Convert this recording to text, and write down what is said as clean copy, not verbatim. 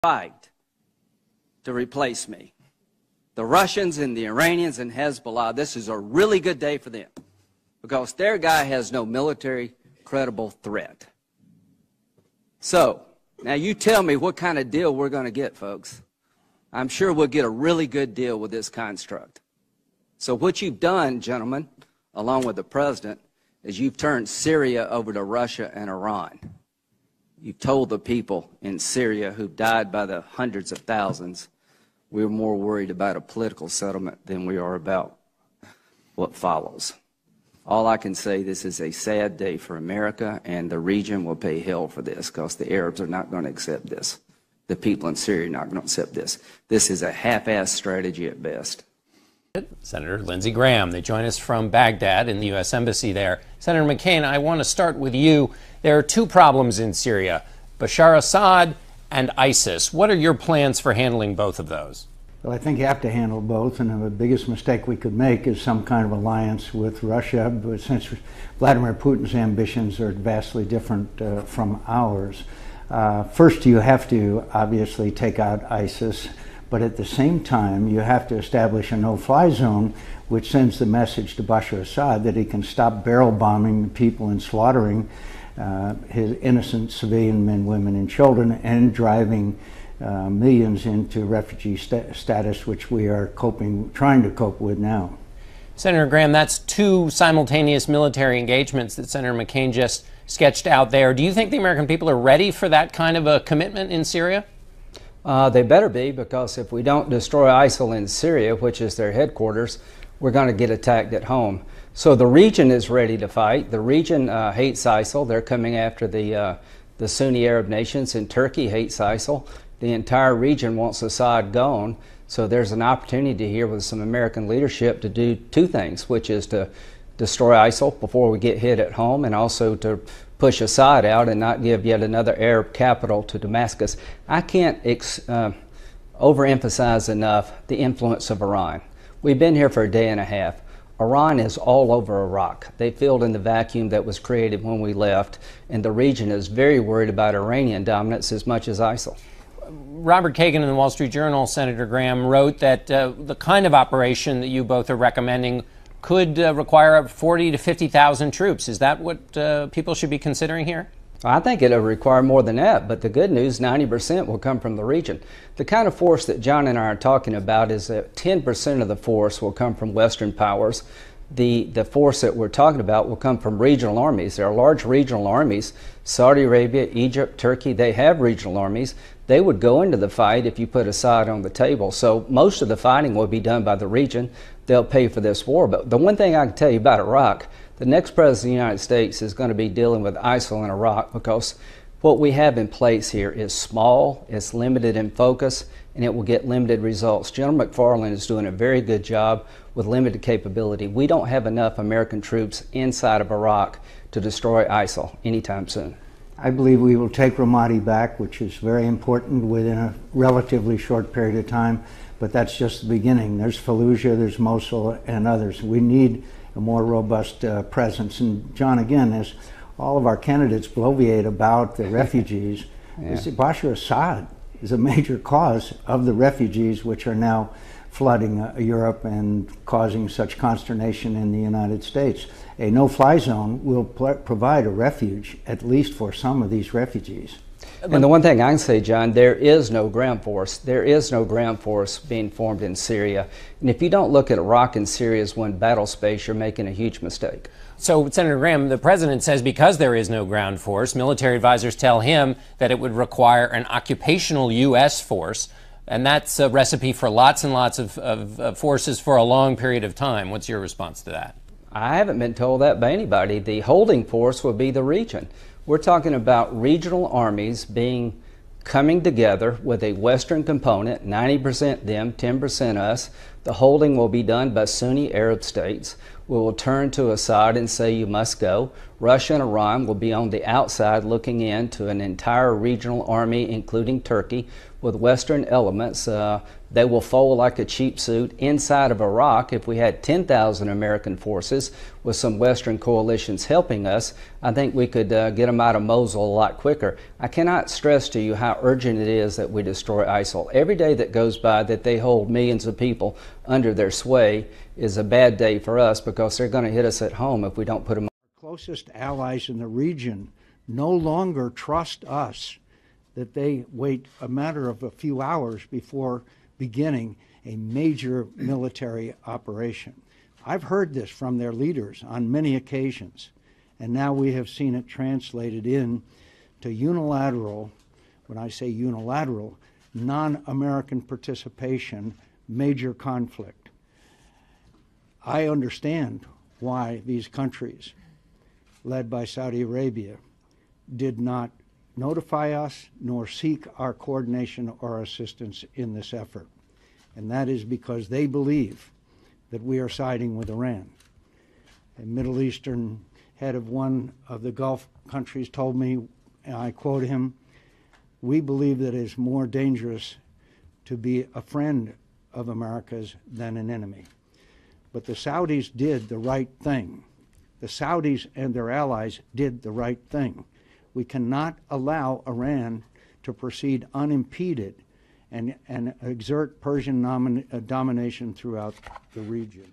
fight to replace me. The Russians and the Iranians and Hezbollah, this is a really good day for them because their guy has no military credible threat. So, now you tell me what kind of deal we're going to get, folks. I'm sure we'll get a really good deal with this construct. So what you've done, gentlemen, along with the president, is you've turned Syria over to Russia and Iran. You've told the people in Syria who died by the hundreds of thousands, we're more worried about a political settlement than we are about what follows. All I can say, this is a sad day for America, and the region will pay hell for this because the Arabs are not going to accept this. The people in Syria are not going to accept this. This is a half-assed strategy at best. Senator Lindsey Graham. They join us from Baghdad in the U.S. Embassy there. Senator McCain, I want to start with you. There are two problems in Syria, Bashar Assad and ISIS. What are your plans for handling both of those? Well, I think you have to handle both, and the biggest mistake we could make is some kind of alliance with Russia, but since Vladimir Putin's ambitions are vastly different from ours. First, you have to obviously take out ISIS, but at the same time, you have to establish a no-fly zone, which sends the message to Bashar Assad that he can stop barrel bombing the people and slaughtering his innocent civilian men, women, and children, and driving millions into refugee status, which we are trying to cope with now. Senator Graham, that's two simultaneous military engagements that Senator McCain just sketched out there. Do you think the American people are ready for that kind of a commitment in Syria? They better be, because if we don't destroy ISIL in Syria, which is their headquarters, we're going to get attacked at home. So the region is ready to fight. The region hates ISIL. They're coming after the Sunni Arab nations, and Turkey hates ISIL. The entire region wants Assad gone. So there's an opportunity here with some American leadership to do two things, which is to destroy ISIL before we get hit at home, and also to push Assad out and not give yet another Arab capital to Damascus. I can't overemphasize enough the influence of Iran. We've been here for a day and a half. Iran is all over Iraq. They filled in the vacuum that was created when we left, and the region is very worried about Iranian dominance as much as ISIL. Robert Kagan in the Wall Street Journal, Senator Graham, wrote that the kind of operation that you both are recommending could require 40 to 50,000 troops. Is that what people should be considering here? I think it'll require more than that, but the good news, 90% will come from the region. The kind of force that John and I are talking about is that 10% of the force will come from Western powers. The force that we're talking about will come from regional armies. There are large regional armies. Saudi Arabia, Egypt, Turkey, they have regional armies. They would go into the fight if you put Assad on the table. So most of the fighting will be done by the region. They'll pay for this war. But the one thing I can tell you about Iraq, the next president of the United States is going to be dealing with ISIL in Iraq, because what we have in place here is small, it's limited in focus, and it will get limited results. General McFarland is doing a very good job with limited capability. We don't have enough American troops inside of Iraq to destroy ISIL anytime soon. I believe we will take Ramadi back, which is very important within a relatively short period of time, but that's just the beginning. There's Fallujah, there's Mosul, and others. We need a more robust presence. And John, again, as all of our candidates bloviate about the refugees, Bashar Assad is a major cause of the refugees which are now flooding Europe and causing such consternation in the United States. A no-fly zone will provide a refuge, at least for some of these refugees. And the one thing I can say, John, there is no ground force. There is no ground force being formed in Syria. And if you don't look at Iraq and Syria as one battle space, you're making a huge mistake. So, Senator Graham, the president says because there is no ground force, military advisors tell him that it would require an occupational U.S. force. And that's a recipe for lots and lots of forces for a long period of time. What's your response to that? I haven't been told that by anybody. The holding force will be the region. We're talking about regional armies coming together with a Western component, 90% them, 10% us. The holding will be done by Sunni Arab states. We will turn to Assad and say you must go. Russia and Iran will be on the outside looking in to an entire regional army, including Turkey. with Western elements. They will fold like a cheap suit inside of Iraq. If we had 10,000 American forces with some Western coalitions helping us, I think we could get them out of Mosul a lot quicker. I cannot stress to you how urgent it is that we destroy ISIL. Every day that goes by that they hold millions of people under their sway is a bad day for us, because they're going to hit us at home if we don't put them. Our closest allies in the region no longer trust us that they wait a matter of a few hours before beginning a major military operation. I've heard this from their leaders on many occasions, and now we have seen it translated in to unilateral, when I say unilateral, non-American participation, major conflict. I understand why these countries, led by Saudi Arabia, did not notify us nor seek our coordination or assistance in this effort. And that is because they believe that we are siding with Iran. A Middle Eastern head of one of the Gulf countries told me, and I quote him, "We believe that it is more dangerous to be a friend of America's than an enemy." But the Saudis did the right thing. The Saudis and their allies did the right thing. We cannot allow Iran to proceed unimpeded and exert Persian domination throughout the region.